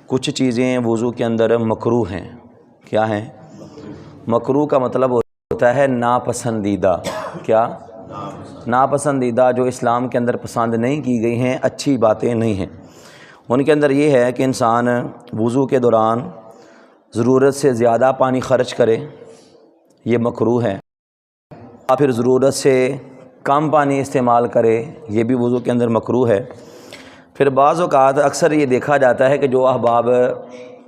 کچھ چیزیں وضو کے اندر مکروہ ہیں۔ کیا ہیں؟ مکروہ کا مطلب ہوتا ہے ناپسندیدہ۔ کیا؟ ناپسندیدہ، جو اسلام کے اندر پسند نہیں کی گئی ہیں، اچھی باتیں نہیں ہیں۔ ان کے اندر یہ ہے کہ انسان وضو کے دوران ضرورت سے زیادہ پانی خرچ کرے، یہ مکروہ ہے، یا پھر ضرورت سے کم پانی استعمال کرے، یہ بھی وضو کے اندر مکروہ ہے۔ پھر بعض اوقات اکثر یہ دیکھا جاتا ہے کہ جو احباب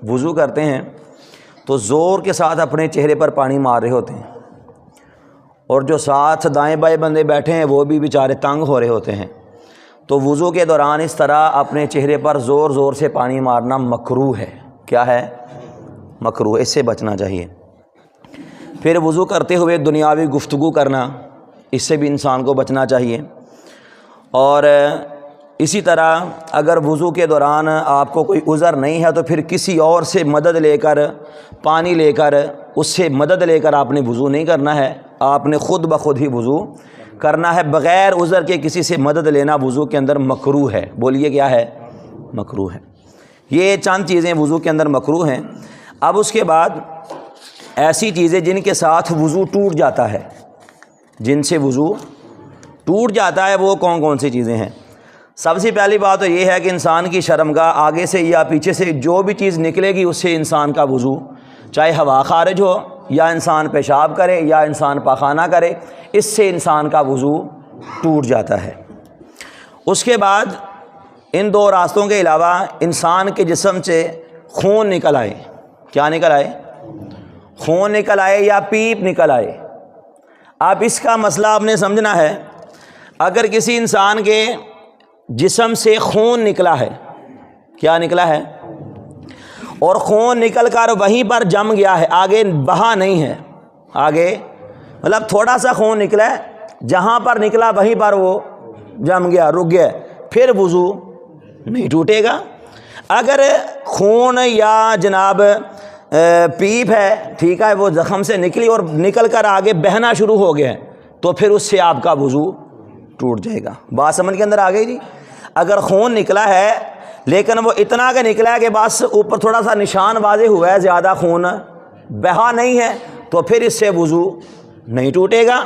وضو کرتے ہیں تو زور کے ساتھ اپنے چہرے پر پانی مار رہے ہوتے ہیں، اور جو ساتھ دائیں بائیں بندے بیٹھے ہیں وہ بھی بیچارے تنگ ہو رہے ہوتے ہیں۔ تو وضو کے دوران اس طرح اپنے چہرے پر زور زور سے پانی مارنا مکروہ ہے۔ کیا ہے؟ مکروہ، اس سے بچنا چاہیے۔ پھر وضو کرتے ہوئے دنیاوی گفتگو کرنا، اس سے بھی انسان کو بچنا چاہیے۔ اور اسی طرح اگر وضو کے دوران آپ کو کوئی عذر نہیں ہے تو پھر کسی اور سے مدد لے کر، پانی لے کر، اس سے مدد لے کر آپ نے وضو نہیں کرنا ہے، آپ نے خود بخود ہی وضو کرنا ہے۔ بغیر عذر کے کسی سے مدد لینا وضو کے اندر مکروہ ہے۔ بولیے کیا ہے؟ مکروہ ہے۔ یہ چند چیزیں وضو کے اندر مکروہ ہیں۔ اب اس کے بعد ایسی چیزیں جن کے ساتھ وضو ٹوٹ جاتا ہے، جن سے وضو ٹوٹ جاتا ہے، وہ کون کون سی چیزیں ہیں؟ سب سے پہلی بات تو یہ ہے کہ انسان کی شرمگاہ آگے سے یا پیچھے سے جو بھی چیز نکلے گی اس سے انسان کا وضو، چاہے ہوا خارج ہو یا انسان پیشاب کرے یا انسان پاخانہ کرے، اس سے انسان کا وضو ٹوٹ جاتا ہے۔ اس کے بعد ان دو راستوں کے علاوہ انسان کے جسم سے خون نکل آئے۔ کیا نکل آئے؟ خون نکل آئے یا پیپ نکل آئے۔ اب اس کا مسئلہ آپ نے سمجھنا ہے۔ اگر کسی انسان کے جسم سے خون نکلا ہے، کیا نکلا ہے؟ اور خون نکل کر وہیں پر جم گیا ہے، آگے بہا نہیں ہے، آگے مطلب تھوڑا سا خون نکلا ہے، جہاں پر نکلا وہیں پر وہ جم گیا، رک گیا، پھر وضو نہیں ٹوٹے گا۔ اگر خون یا جناب پیپ ہے، ٹھیک ہے، وہ زخم سے نکلی اور نکل کر آگے بہنا شروع ہو گیا تو پھر اس سے آپ کا وضو ٹوٹ جائے گا۔ بات سمجھ کے اندر آ گئی جی؟ اگر خون نکلا ہے لیکن وہ اتنا کہ نکلا ہے کہ بس اوپر تھوڑا سا نشان واضح ہوا ہے، زیادہ خون بہا نہیں ہے، تو پھر اس سے وضو نہیں ٹوٹے گا۔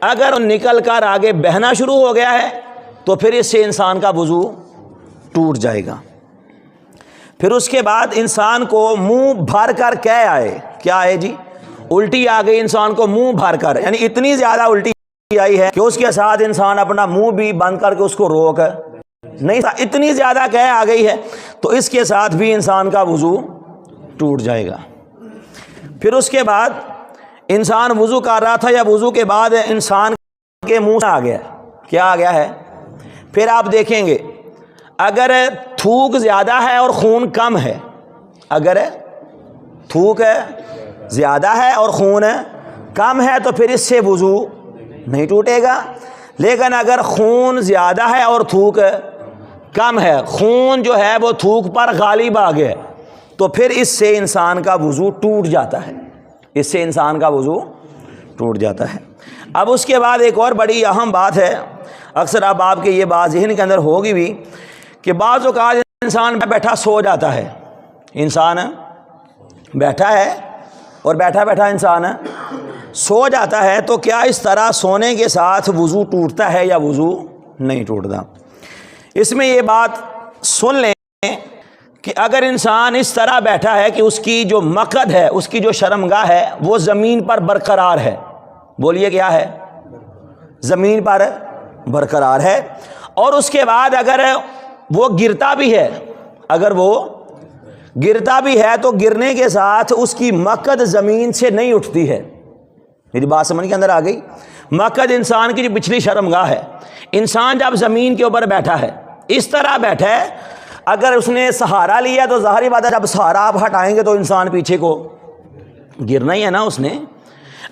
اگر نکل کر آگے بہنا شروع ہو گیا ہے تو پھر اس سے انسان کا وضو ٹوٹ جائے گا۔ پھر اس کے بعد انسان کو منہ بھر کر کہہ آئے، کیا آئے جی؟ الٹی آ گئی انسان کو منہ بھر کر، یعنی اتنی زیادہ الٹی آئی ہے کہ اس کے ساتھ انسان اپنا منہ بھی بند کر کے اس کو روک نہیں تھا، اتنی زیادہ کہہ آ گئی ہے تو اس کے ساتھ بھی انسان کا وضو ٹوٹ جائے گا۔ پھر اس کے بعد انسان وضو کر رہا تھا یا وضو کے بعد انسان کے منہ سے آ گیا، کیا آ گیا ہے؟ پھر آپ دیکھیں گے اگر تھوک زیادہ ہے اور خون کم ہے، اگر تھوک زیادہ ہے اور خون کم ہے تو پھر اس سے وضو نہیں ٹوٹے گا۔ لیکن اگر خون زیادہ ہے اور تھوک کم ہے، خون جو ہے وہ تھوک پر غالب آ گیا تو پھر اس سے انسان کا وضو ٹوٹ جاتا ہے، اس سے انسان کا وضو ٹوٹ جاتا ہے۔ اب اس کے بعد ایک اور بڑی اہم بات ہے، اکثر اب آپ کے یہ بات ذہن کے اندر ہوگی بھی کہ بعض اوقات انسان بیٹھا سو جاتا ہے، انسان بیٹھا ہے اور بیٹھا بیٹھا انسان سو جاتا ہے، تو کیا اس طرح سونے کے ساتھ وضو ٹوٹتا ہے یا وضو نہیں ٹوٹتا؟ اس میں یہ بات سن لیں کہ اگر انسان اس طرح بیٹھا ہے کہ اس کی جو مقعد ہے، اس کی جو شرمگاہ ہے وہ زمین پر برقرار ہے، بولیے کیا ہے؟ زمین پر برقرار ہے، اور اس کے بعد اگر وہ گرتا بھی ہے، اگر وہ گرتا بھی ہے تو گرنے کے ساتھ اس کی مقعد زمین سے نہیں اٹھتی ہے۔ میری بات سمجھ کے اندر آ گئی؟ مقعد انسان کی جو پچھلی شرمگاہ ہے، انسان جب زمین کے اوپر بیٹھا ہے، اس طرح بیٹھا ہے، اگر اس نے سہارا لیا تو ظاہری بات ہے جب سہارا آپ ہٹائیں گے تو انسان پیچھے کو گرنا ہی ہے نا اس نے۔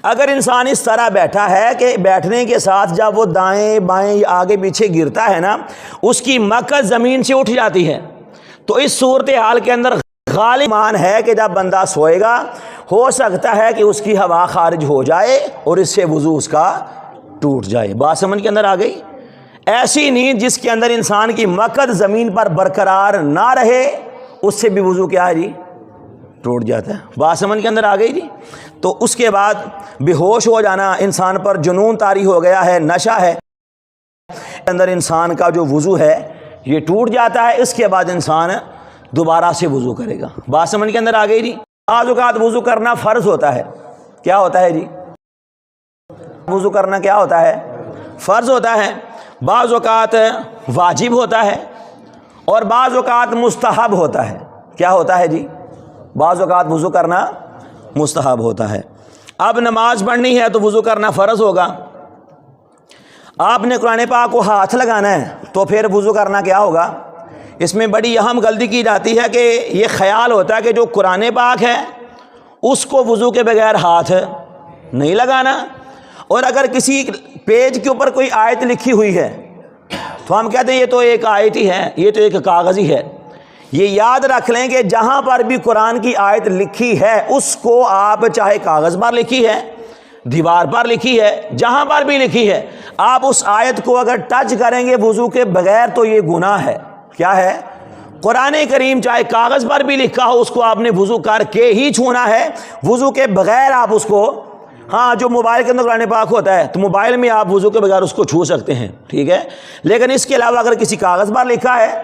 اگر انسان اس طرح بیٹھا ہے کہ بیٹھنے کے ساتھ جب وہ دائیں بائیں آگے پیچھے گرتا ہے نا، اس کی مقعد زمین سے اٹھ جاتی ہے، تو اس صورتحال کے اندر غالب مان ہے کہ جب بندہ سوئے گا ہو سکتا ہے کہ اس کی ہوا خارج ہو جائے اور اس سے وضو اس کا ٹوٹ جائے۔ بات سمجھ کے اندر آ گئی؟ ایسی نیند جس کے اندر انسان کی مقعد زمین پر برقرار نہ رہے اس سے بھی وضو کیا ہے جی ٹوٹ جاتا ہے. بات سمجھ کے اندر آ گئی جی. تو اس کے بعد بے ہوش ہو جانا، انسان پر جنون طاری ہو گیا ہے، نشہ ہے اندر، انسان کا جو وضو ہے یہ ٹوٹ جاتا ہے. اس کے بعد انسان دوبارہ سے وضو کرے گا. بات سمجھ کے اندر آ گئی جی. بعض اوقات وضو کرنا فرض ہوتا ہے. کیا ہوتا ہے جی؟ وضو کرنا کیا ہوتا ہے؟ فرض ہوتا ہے. بعض اوقات واجب ہوتا ہے اور بعض اوقات مستحب ہوتا ہے. کیا ہوتا ہے جی؟ بعض اوقات وضو کرنا مستحب ہوتا ہے. اب نماز پڑھنی ہے تو وضو کرنا فرض ہوگا. آپ نے قرآن پاک کو ہاتھ لگانا ہے تو پھر وضو کرنا کیا ہوگا؟ اس میں بڑی اہم غلطی کی جاتی ہے کہ یہ خیال ہوتا ہے کہ جو قرآن پاک ہے اس کو وضو کے بغیر ہاتھ نہیں لگانا، اور اگر کسی پیج کے اوپر کوئی آیت لکھی ہوئی ہے تو ہم کہتے ہیں یہ تو ایک آیت ہی ہے، یہ تو ایک کاغذ ہی ہے. یہ یاد رکھ لیں کہ جہاں پر بھی قرآن کی آیت لکھی ہے اس کو آپ چاہے کاغذ پر لکھی ہے، دیوار پر لکھی ہے، جہاں پر بھی لکھی ہے، آپ اس آیت کو اگر ٹچ کریں گے وضو کے بغیر تو یہ گناہ ہے. کیا ہے؟ قرآن کریم چاہے کاغذ پر بھی لکھا ہو اس کو آپ نے وضو کر کے ہی چھونا ہے، وضو کے بغیر آپ اس کو، ہاں جو موبائل کے اندر قرآن پاک ہوتا ہے تو موبائل میں آپ وضو کے بغیر اس کو چھو سکتے ہیں، ٹھیک ہے، لیکن اس کے علاوہ اگر کسی کاغذ پر لکھا ہے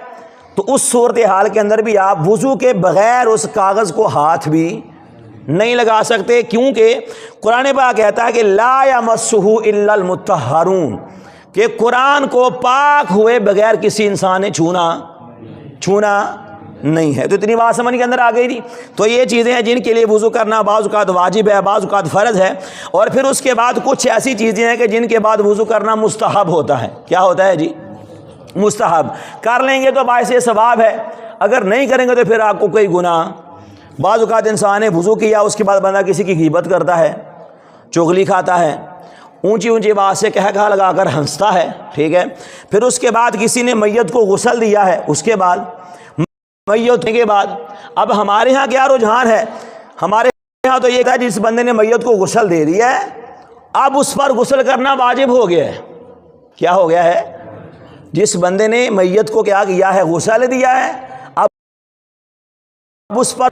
تو اس صورتحال کے اندر بھی آپ وضو کے بغیر اس کاغذ کو ہاتھ بھی نہیں لگا سکتے، کیونکہ قرآن پاک کہتا ہے کہ لا یمسہ الا المطہرون، کہ قرآن کو پاک ہوئے بغیر کسی انسان نے چھونا نہیں ہے. تو اتنی بات سمجھ کے اندر آ گئی نہیں. تو یہ چیزیں ہیں جن کے لیے وضو کرنا بعض اوقات واجب ہے، بعض اوقات فرض ہے، اور پھر اس کے بعد کچھ ایسی چیزیں ہیں کہ جن کے بعد وضو کرنا مستحب ہوتا ہے. کیا ہوتا ہے جی؟ مستحب. کر لیں گے تو باعث ثواب ہے، اگر نہیں کریں گے تو پھر آپ کو کوئی گناہ. بعض اوقات انسان نے وضو کیا اس کے بعد بندہ کسی کی غیبت کرتا ہے، چغلی کھاتا ہے، اونچی اونچی بات سے کہا لگا کر ہنستا ہے، ٹھیک ہے. پھر اس کے بعد کسی نے میت کو غسل دیا ہے، اس کے بعد میت کے بعد اب ہمارے ہاں کیا رجحان ہے؟ ہمارے ہاں تو یہ ہے جس بندے نے میت کو غسل دے دیا ہے اب اس پر غسل کرنا واجب ہو گیا ہے. کیا ہو گیا ہے؟ جس بندے نے میت کو کیا کیا ہے؟ غسل دیا ہے. اب اس پر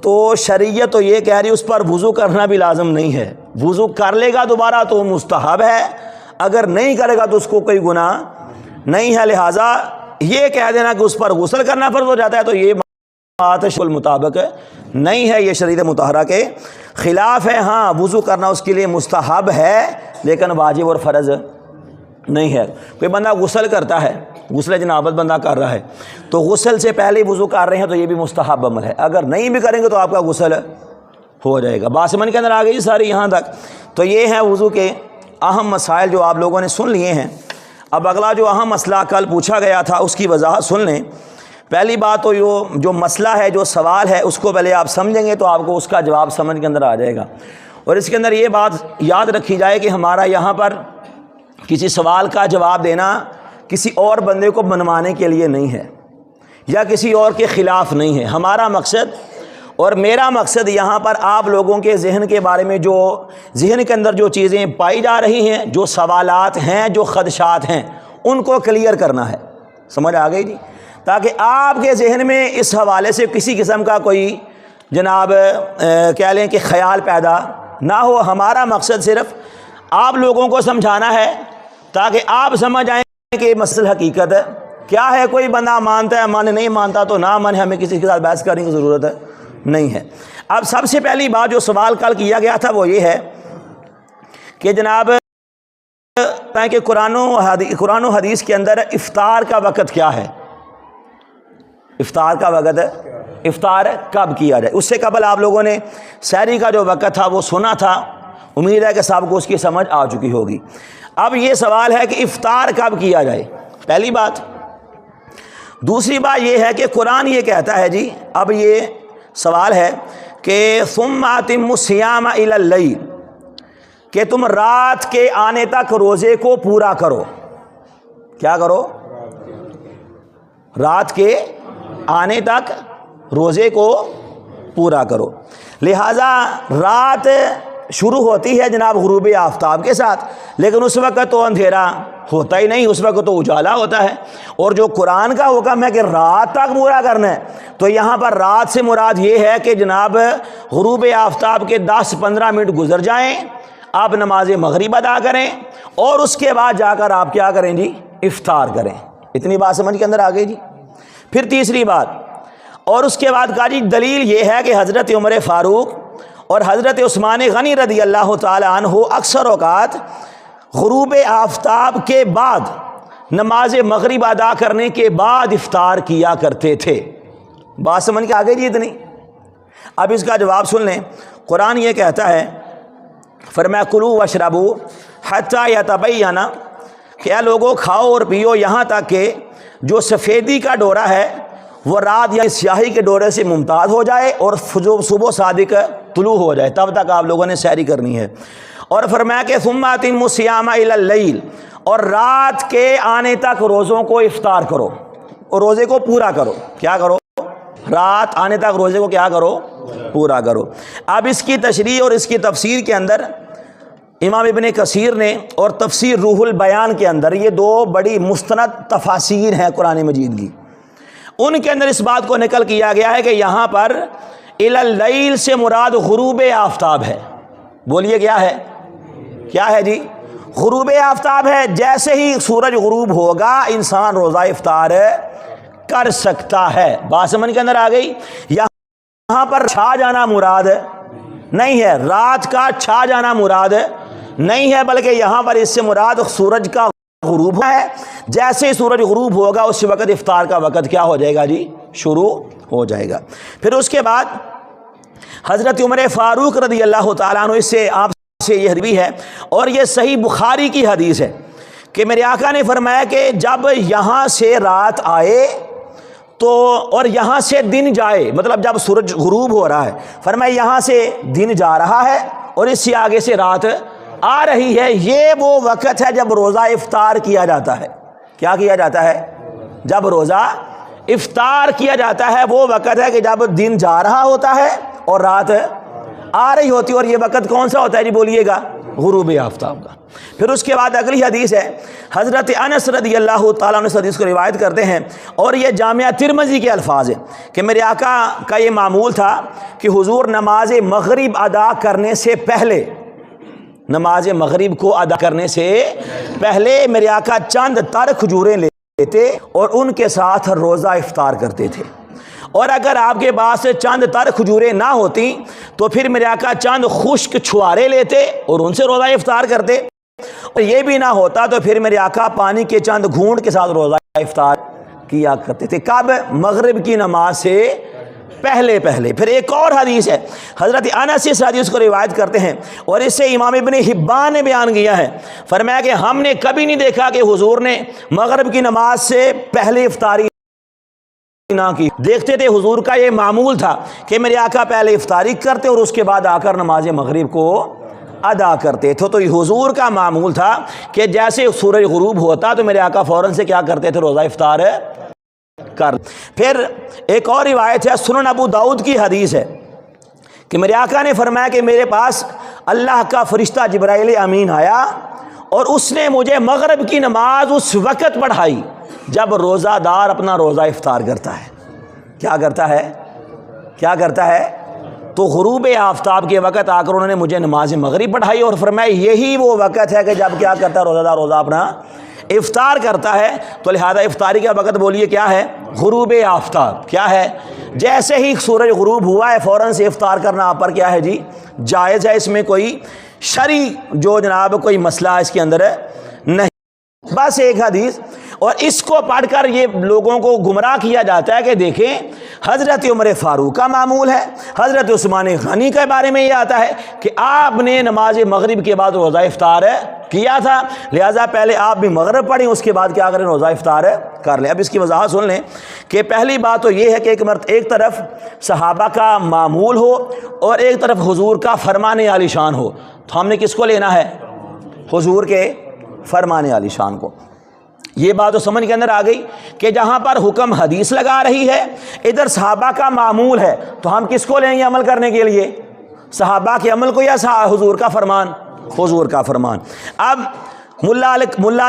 تو شریعت تو یہ کہہ رہی اس پر وضو کرنا بھی لازم نہیں ہے. وضو کر لے گا دوبارہ تو مستحب ہے، اگر نہیں کرے گا تو اس کو کوئی گناہ نہیں ہے. لہٰذا یہ کہہ دینا کہ اس پر غسل کرنا فرض ہو جاتا ہے تو یہ بات مطابق نہیں ہے، یہ شریعت مطہرہ کے خلاف ہے. ہاں وضو کرنا اس کے لیے مستحب ہے لیکن واجب اور فرض نہیں ہے. کوئی بندہ غسل کرتا ہے، غسل جنابت بندہ کر رہا ہے تو غسل سے پہلے وضو کر رہے ہیں تو یہ بھی مستحب عمل ہے. اگر نہیں بھی کریں گے تو آپ کا غسل ہو جائے گا. بات سمجھ کے اندر آ گئی ساری یہاں تک. تو یہ ہیں وضو کے اہم مسائل جو آپ لوگوں نے سن لیے ہیں. اب اگلا جو اہم مسئلہ کل پوچھا گیا تھا اس کی وضاحت سن لیں. پہلی بات تو جو مسئلہ ہے، جو سوال ہے، اس کو پہلے آپ سمجھیں گے تو آپ کو اس کا جواب سمجھ کے اندر آ جائے گا. اور اس کے اندر یہ بات یاد رکھی جائے کہ ہمارا یہاں پر کسی سوال کا جواب دینا کسی اور بندے کو منوانے کے لیے نہیں ہے یا کسی اور کے خلاف نہیں ہے. ہمارا مقصد اور میرا مقصد یہاں پر آپ لوگوں کے ذہن کے بارے میں، جو ذہن کے اندر جو چیزیں پائی جا رہی ہیں، جو سوالات ہیں، جو خدشات ہیں، ان کو کلیئر کرنا ہے. سمجھ آ گئی جی؟ تاکہ آپ کے ذہن میں اس حوالے سے کسی قسم کا کوئی جناب کہہ لیں کہ خیال پیدا نہ ہو. ہمارا مقصد صرف آپ لوگوں کو سمجھانا ہے تاکہ آپ سمجھ آئیں کہ مسئلہ حقیقت کیا ہے. کوئی بندہ مانتا ہے مانے، نہیں مانتا تو نہ مانے، ہمیں کسی کے ساتھ بحث کرنے کی ضرورت نہیں ہے. اب سب سے پہلی بات جو سوال کل کیا گیا تھا وہ یہ ہے کہ جناب کہ قرآن و حدیث کے اندر افطار کا وقت کیا ہے؟ افطار کا وقت ہے، افطار کب کیا جائے. اس سے قبل آپ لوگوں نے سحری کا جو وقت تھا وہ سنا تھا. امید ہے کہ سب کو اس کی سمجھ آ چکی ہوگی. اب یہ سوال ہے کہ افطار کب کیا جائے، پہلی بات. دوسری بات یہ ہے کہ قرآن یہ کہتا ہے جی، اب یہ سوال ہے کہ ثم اتموا الصیام الی اللیل، کہ تم رات کے آنے تک روزے کو پورا کرو. کیا کرو؟ رات کے آنے تک روزے کو پورا کرو. لہٰذا رات شروع ہوتی ہے جناب غروب آفتاب کے ساتھ، لیکن اس وقت تو اندھیرا ہوتا ہی نہیں، اس وقت تو اجالا ہوتا ہے۔ اور جو قرآن کا حکم ہے کہ رات تک پورا کرنا ہے، تو یہاں پر رات سے مراد یہ ہے کہ جناب غروب آفتاب کے 10-15 منٹ گزر جائیں، آپ نماز مغرب ادا کریں اور اس کے بعد جا کر آپ کیا کریں جی؟ افطار کریں۔ اتنی بات سمجھ کے اندر آ گئی جی۔ پھر تیسری بات، اور اس کے بعد کہا جی دلیل یہ ہے کہ حضرت عمر فاروق اور حضرت عثمان غنی رضی اللہ تعالی عنہ اکثر اوقات غروب آفتاب کے بعد نماز مغرب ادا کرنے کے بعد افطار کیا کرتے تھے۔ بات سمجھ کے آگے جی اتنی؟ اب اس کا جواب سن لیں۔ قرآن یہ کہتا ہے، فرمایا کلوا واشربوا حتی یتبین، کہ اے لوگوں کھاؤ اور پیو یہاں تک کہ جو سفیدی کا ڈورا ہے وہ رات یا سیاہی کے ڈورے سے ممتاز ہو جائے اور صبح صادق طلوع ہو جائے، تب تک آپ لوگوں نے سحری کرنی ہے۔ اور فرمایا کہ ثم اتموا الصیام الی اللیل، اور رات کے آنے تک روزوں کو افطار کرو اور روزے کو پورا کرو۔ کیا کرو؟ رات آنے تک روزے کو کیا کرو؟ پورا کرو۔ اب اس کی تشریح اور اس کی تفسیر کے اندر امام ابن کثیر نے اور تفسیر روح البیان کے اندر، یہ دو بڑی مستند تفاسیر ہیں قرآن مجید کی، ان کے اندر اس بات کو نقل کیا گیا ہے کہ یہاں پر الی اللیل سے مراد غروب آفتاب ہے۔ بولیے کیا ہے؟ کیا ہے جی؟ غروب آفتاب ہے۔ جیسے ہی سورج غروب ہوگا انسان روزہ افطار کر سکتا ہے۔ بات سمجھ کے اندر آ گئی؟ یہاں پر چھا جانا مراد نہیں ہے، رات کا چھا جانا مراد نہیں ہے، بلکہ یہاں پر اس سے مراد سورج کا غروب ہے۔ جیسے ہی سورج غروب ہوگا اس وقت افطار کا وقت کیا ہو جائے گا جی؟ شروع ہو جائے گا۔ پھر اس کے بعد حضرت عمر فاروق رضی اللہ تعالیٰ عنہ، اس سے آپ سے یہ حدیث ہے اور یہ صحیح بخاری کی حدیث ہے کہ میرے آقا نے فرمایا کہ جب یہاں سے رات آئے تو اور یہاں سے دن جائے، مطلب جب سورج غروب ہو رہا ہے، فرمایا یہاں سے دن جا رہا ہے اور اس سے آگے سے رات آ رہی ہے، یہ وہ وقت ہے جب روزہ افطار کیا جاتا ہے۔ کیا کیا جاتا ہے؟ جب روزہ افطار کیا جاتا ہے، وہ وقت ہے کہ جب دن جا رہا ہوتا ہے اور رات آ رہی ہوتی ہے۔ اور یہ وقت کون سا ہوتا ہے جی؟ بولیے گا، غروب آفتاب کا۔ پھر اس کے بعد اگلی حدیث ہے، حضرت انس رضی اللہ تعالیٰ عنہ اس حدیث کو روایت کرتے ہیں اور یہ جامعہ ترمذی کے الفاظ ہیں کہ میرے آقا کا یہ معمول تھا کہ حضور نماز مغرب ادا کرنے سے پہلے، نماز مغرب کو ادا کرنے سے پہلے میرے آقا چند تر کھجوریں لیتے اور ان کے ساتھ روزہ افطار کرتے تھے۔ اور اگر آپ کے پاس چند تر کھجوریں نہ ہوتی تو پھر میرے آقا چند خشک چھوارے لیتے اور ان سے روزہ افطار کرتے، اور یہ بھی نہ ہوتا تو پھر میرے آقا پانی کے چند گھونٹ کے ساتھ روزہ افطار کیا کرتے تھے۔ کب؟ مغرب کی نماز سے پہلے۔ پھر ایک اور حدیث ہے، حضرت انس اس حدیث کو روایت کرتے ہیں اور اس سے امام ابن حبان نے بیان کیا ہے، فرمایا کہ ہم نے کبھی نہیں دیکھا کہ حضور نے مغرب کی نماز سے پہلے افطاری نہ کی۔ دیکھتے تھے حضور کا یہ معمول تھا کہ میرے آقا پہلے افطاری کرتے اور اس کے بعد آ کر نماز مغرب کو ادا کرتے تھے۔ تو یہ حضور کا معمول تھا کہ جیسے سورج غروب ہوتا تو میرے آقا فوراً سے کیا کرتے تھے؟ روزہ افطار کر۔ پھر ایک اور روایت ہے، سنن ابو داؤد کی حدیث ہے کہ میرے آقا نے فرمایا کہ میرے پاس اللہ کا فرشتہ جبرائیل امین آیا اور اس نے مجھے مغرب کی نماز اس وقت پڑھائی جب روزہ دار اپنا روزہ افطار کرتا ہے۔ کیا کرتا ہے؟ کیا کرتا ہے؟ تو غروب آفتاب کے وقت آ کر انہوں نے مجھے نماز مغرب پڑھائی اور فرمایا یہی وہ وقت ہے کہ جب کیا کرتا ہے روزہ دار روزہ اپنا افطار کرتا ہے۔ تو لہذا افطاری کا وقت بولیے کیا ہے؟ غروب آفتاب۔ کیا ہے؟ جیسے ہی سورج غروب ہوا ہے فوراً سے افطار کرنا آپ پر کیا ہے جی؟ جائز ہے، اس میں کوئی شرعی جو جناب کوئی مسئلہ اس کے اندر نہیں۔ بس ایک حدیث، اور اس کو پڑھ کر یہ لوگوں کو گمراہ کیا جاتا ہے کہ دیکھیں حضرت عمر فاروق کا معمول ہے، حضرت عثمان غنی کے بارے میں یہ آتا ہے کہ آپ نے نماز مغرب کے بعد روزہ افطار کیا تھا، لہٰذا پہلے آپ بھی مغرب پڑھیں اس کے بعد کیا کریں؟ روزہ افطار کر لیں۔ اب اس کی وضاحت سن لیں کہ پہلی بات تو یہ ہے کہ ایک طرف صحابہ کا معمول ہو اور ایک طرف حضور کا فرمان عالی شان ہو، تو ہم نے کس کو لینا ہے؟ حضور کے فرمان عالی شان کو۔ یہ بات تو سمجھ کے اندر آ گئی کہ جہاں پر حکم حدیث لگا رہی ہے، ادھر صحابہ کا معمول ہے، تو ہم کس کو لیں گے عمل کرنے کے لیے؟ صحابہ کے عمل کو یا حضور کا فرمان؟ حضور کا فرمان۔ اب ملا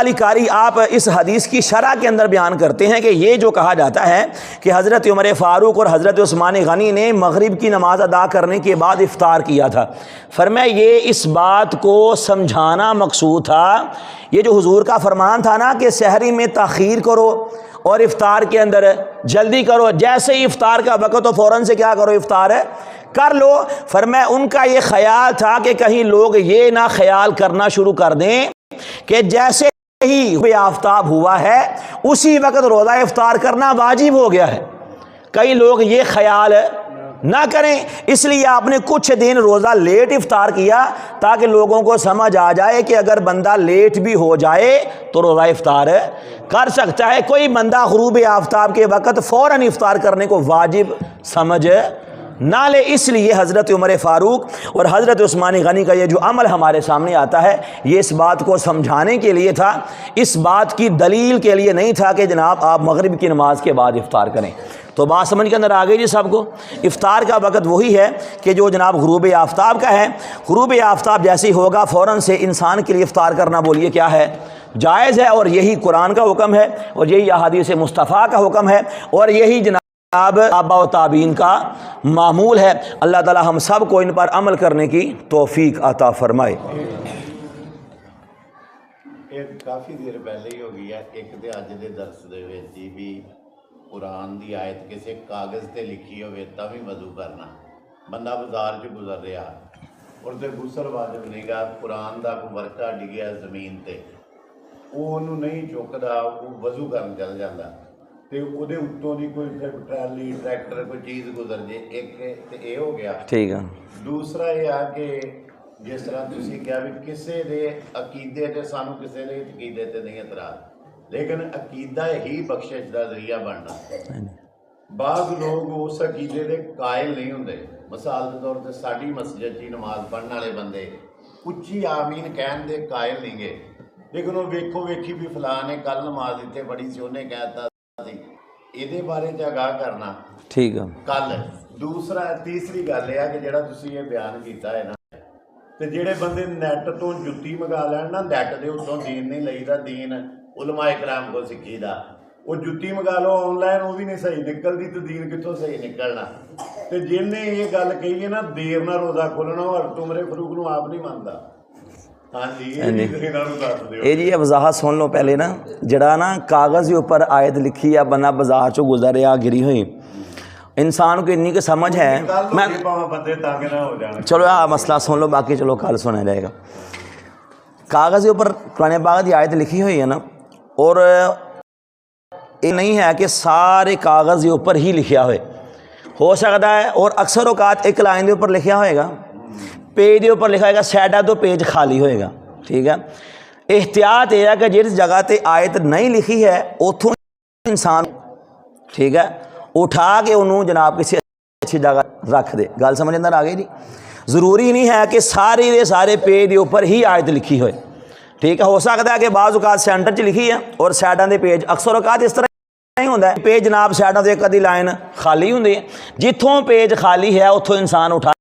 علی قاری آپ اس حدیث کی شرح کے اندر بیان کرتے ہیں کہ یہ جو کہا جاتا ہے کہ حضرت عمر فاروق اور حضرت عثمان غنی نے مغرب کی نماز ادا کرنے کے بعد افطار کیا تھا، فرمایا یہ اس بات کو سمجھانا مقصود تھا، یہ جو حضور کا فرمان تھا نا کہ سحری میں تاخیر کرو اور افطار کے اندر جلدی کرو، جیسے ہی افطار کا وقت ہو فوراً سے کیا کرو، افطار کر لو، فرمایا ان کا یہ خیال تھا کہ کہیں لوگ یہ نہ خیال کرنا شروع کر دیں کہ جیسے ہی آفتاب ہوا ہے اسی وقت روزہ افطار کرنا واجب ہو گیا ہے، کئی لوگ یہ خیال نہ کریں، اس لیے آپ نے کچھ دن روزہ لیٹ افطار کیا تاکہ لوگوں کو سمجھ آ جائے کہ اگر بندہ لیٹ بھی ہو جائے تو روزہ افطار کر سکتا ہے، کوئی بندہ غروب آفتاب کے وقت فوراً افطار کرنے کو واجب سمجھ نہ لے۔ اس لیے حضرت عمر فاروق اور حضرت عثمان غنی کا یہ جو عمل ہمارے سامنے آتا ہے یہ اس بات کو سمجھانے کے لیے تھا، اس بات کی دلیل کے لیے نہیں تھا کہ جناب آپ مغرب کی نماز کے بعد افطار کریں۔ تو بات سمجھ کے اندر آ گئی جی سب کو، افطار کا وقت وہی ہے کہ جو جناب غروب آفتاب کا ہے، غروب آفتاب جیسے ہی ہوگا فوراً سے انسان کے لیے افطار کرنا بولیے کیا ہے، جائز ہے، اور یہی قرآن کا حکم ہے اور یہی احادیث مصطفیٰ کا حکم ہے اور یہی جناب آبا و تابعین کا معمول ہے۔ اللہ تعالی ہم سب کو ان پر عمل کرنے کی توفیق عطا فرمائے۔ ایک کافی دیر پہلے ہی ہو گیا ایک دے اج دے درس دے وچ بھی قرآن دی آیت کسی کاغذ تے لکھی ہوئے تا بھی وضو کرنا، بندہ بازار چ گزر رہا اور تے غسل واجب نہیں گا، قرآن دا کوئی ورقہ ڈگیا زمین تے وہ انہوں نہیں چکدا، وہ وضو کرن چل جاندا تے او دے اتوں دی کوئی ٹرالی ٹریکٹر کوئی چیز گزر جے، ایک تے اے ہو گیا، ٹھیک ہے۔ دوسرا یہ آ کہ جس طرح تسی کہا بھی کسے دے عقیدے تے سانو کسے دے عقیدے تے نہیں اعتراض، لیکن عقیدہ ہی بخشش دا ذریعہ بننا۔ بعض لوگ اس عقیدے دے قائل نہیں ہوندے، مثال کے طور تے ساڈی مسجد جی نماز پڑھن والے بندے اچھی آمین کہن دے قائل نہیں گے، لیکن وہ ویکھو ویکھی بھی فلاں نے کل نماز اتنے پڑھی سی انہیں کہتا یہ بارے آگاہ کرنا ٹھیک ہے کل۔ دوسرا تیسری گل یہ کہ جڑا تسی یہ بیان کیتا ہے نا تے جڑے بندے نیٹ تو جُتی منگا لین نا، نیٹ دے اتوں دین نہیں لئیدا، دین علماء کرام کو سکھی دا، وہ جُتی منگا لو آن لائن وہ بھی نہیں صحیح نکلدی تو دین کتوں صحیح نکلنا۔ تے جن نے یہ گل کہی ہے نا دیر نہ روزہ کھولنا، اور عمر فاروق نو آپ نہیں مانتا۔ یہ جی وضاحت سن لو پہلے نا، جڑا نا کاغذ کے اوپر آیت لکھی ہے بندہ بازار چو گزریا گری ہوئی، انسان کو اتنی کہ سمجھ ہے، میں چلو مسئلہ سن لو باقی چلو کل سنا جائے گا۔ کاغذ کے اوپر قرآن پاک کی آیت لکھی ہوئی ہے نا، اور یہ نہیں ہے کہ سارے کاغذ کے اوپر ہی لکھیا ہوئے، ہو سکتا ہے اور اکثر اوقات ایک لائن کے اوپر لکھیا ہوئے گا، پیج کے اوپر لکھا ہوئے گا، سیڈا تو پیج خالی ہوئے گا، ٹھیک ہے۔ احتیاط یہ ہے کہ جس جگہ تے آیت نہیں لکھی ہے اتوں انسان ٹھیک ہے اٹھا کے انہوں جناب کسی اچھی جگہ رکھ دے، گل سمجھ اندر آ گئی جی۔ ضروری نہیں ہے کہ سارے دے سارے پیج کے اوپر ہی آیت لکھی ہوئے، ٹھیک ہے، ہو سکتا ہے کہ بعض اوقات سینٹر چ لکھی ہے اور سائڈاں دے پیج، اکثر اوقات اس طرح نہیں ہوتا ہے، پیج جناب سائڈاں دے کدی لائن خالی ہوندی ہے، جتھوں پیج خالی ہے اتوں انسان اٹھا